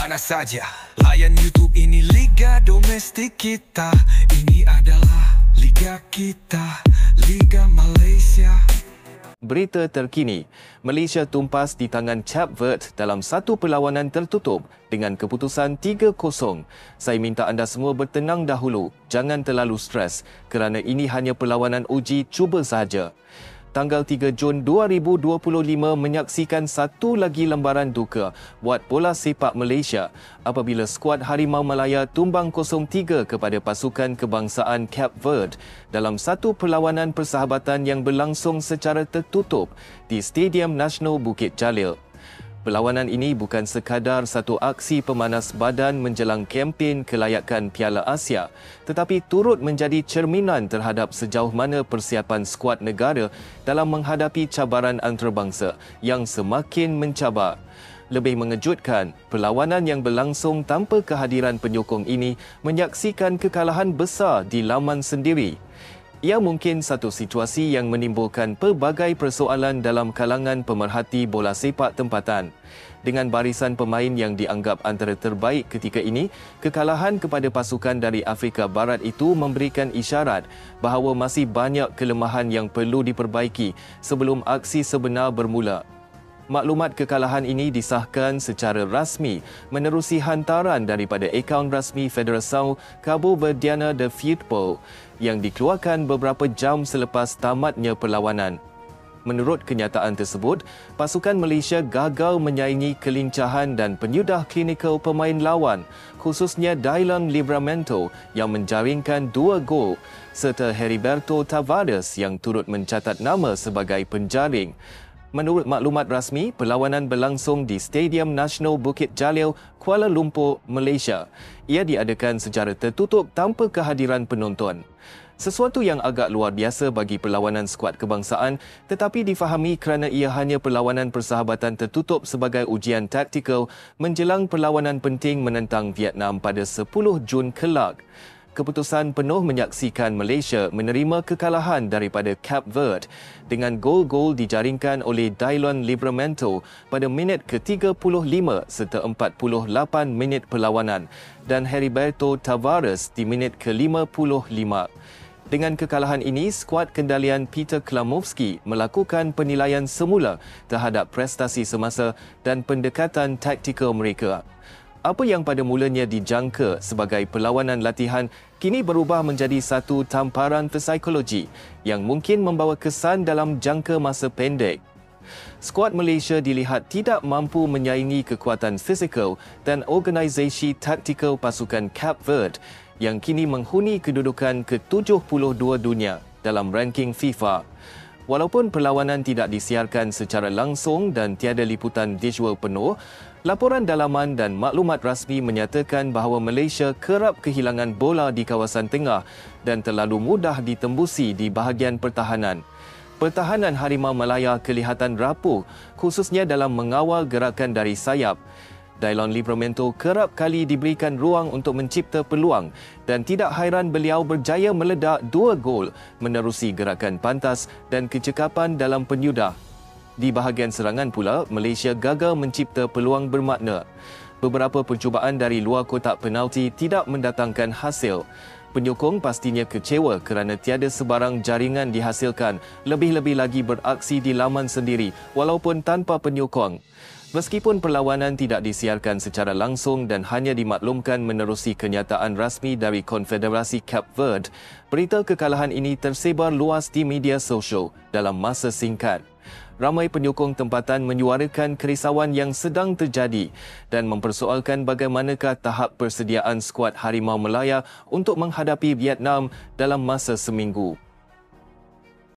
mana saja. Layan YouTube, ini Liga Domestik kita. Ini adalah Liga kita, Liga Malaysia. Berita terkini, Malaysia tumpas di tangan Cape Verde dalam satu perlawanan tertutup dengan keputusan 3-0. Saya minta anda semua bertenang dahulu, jangan terlalu stres kerana ini hanya perlawanan uji cuba sahaja. Tanggal 3 Jun 2025 menyaksikan satu lagi lembaran duka buat bola sepak Malaysia apabila skuad Harimau Malaya tumbang 0-3 kepada pasukan kebangsaan Cape Verde dalam satu perlawanan persahabatan yang berlangsung secara tertutup di Stadium Nasional Bukit Jalil. Perlawanan ini bukan sekadar satu aksi pemanas badan menjelang kempen kelayakan Piala Asia, tetapi turut menjadi cerminan terhadap sejauh mana persiapan skuad negara dalam menghadapi cabaran antarabangsa yang semakin mencabar. Lebih mengejutkan, perlawanan yang berlangsung tanpa kehadiran penyokong ini menyaksikan kekalahan besar di laman sendiri. Ia mungkin satu situasi yang menimbulkan pelbagai persoalan dalam kalangan pemerhati bola sepak tempatan. Dengan barisan pemain yang dianggap antara terbaik ketika ini, kekalahan kepada pasukan dari Afrika Barat itu memberikan isyarat bahawa masih banyak kelemahan yang perlu diperbaiki sebelum aksi sebenar bermula. Maklumat kekalahan ini disahkan secara rasmi menerusi hantaran daripada akaun rasmi Federação Cabo-Verdiana de Futebol yang dikeluarkan beberapa jam selepas tamatnya perlawanan. Menurut kenyataan tersebut, pasukan Malaysia gagal menyaingi kelincahan dan penyudah klinikal pemain lawan, khususnya Dylan Livramento yang menjaringkan 2 gol serta Heriberto Tavares yang turut mencatat nama sebagai penjaring. Menurut maklumat rasmi, perlawanan berlangsung di Stadium Nasional Bukit Jalil, Kuala Lumpur, Malaysia. Ia diadakan secara tertutup tanpa kehadiran penonton. Sesuatu yang agak luar biasa bagi perlawanan skuad kebangsaan, tetapi difahami kerana ia hanya perlawanan persahabatan tertutup sebagai ujian taktikal menjelang perlawanan penting menentang Vietnam pada 10 Jun kelak. Keputusan penuh menyaksikan Malaysia menerima kekalahan daripada Cape Verde dengan gol-gol dijaringkan oleh Dylan Livramento pada minit ke-35 serta 48 minit perlawanan dan Heriberto Tavares di minit ke-55. Dengan kekalahan ini, skuad kendalian Peter Klamovski melakukan penilaian semula terhadap prestasi semasa dan pendekatan taktikal mereka. Apa yang pada mulanya dijangka sebagai perlawanan latihan kini berubah menjadi satu tamparan psikologi yang mungkin membawa kesan dalam jangka masa pendek. Skuad Malaysia dilihat tidak mampu menyaingi kekuatan fizikal dan organisasi taktikal pasukan Cape Verde yang kini menghuni kedudukan ke-72 dunia dalam ranking FIFA. Walaupun perlawanan tidak disiarkan secara langsung dan tiada liputan visual penuh, laporan dalaman dan maklumat rasmi menyatakan bahawa Malaysia kerap kehilangan bola di kawasan tengah dan terlalu mudah ditembusi di bahagian pertahanan. Pertahanan Harimau Malaya kelihatan rapuh, khususnya dalam mengawal gerakan dari sayap. Dylan Livramento kerap kali diberikan ruang untuk mencipta peluang dan tidak hairan beliau berjaya meledak 2 gol menerusi gerakan pantas dan kecekapan dalam penyudah. Di bahagian serangan pula, Malaysia gagal mencipta peluang bermakna. Beberapa percubaan dari luar kotak penalti tidak mendatangkan hasil. Penyokong pastinya kecewa kerana tiada sebarang jaringan dihasilkan, lebih-lebih lagi beraksi di laman sendiri walaupun tanpa penyokong. Meskipun perlawanan tidak disiarkan secara langsung dan hanya dimaklumkan menerusi kenyataan rasmi dari Konfederasi Cape Verde, berita kekalahan ini tersebar luas di media sosial dalam masa singkat. Ramai penyokong tempatan menyuarakan kerisauan yang sedang terjadi dan mempersoalkan bagaimanakah tahap persediaan skuad Harimau Malaya untuk menghadapi Vietnam dalam masa seminggu.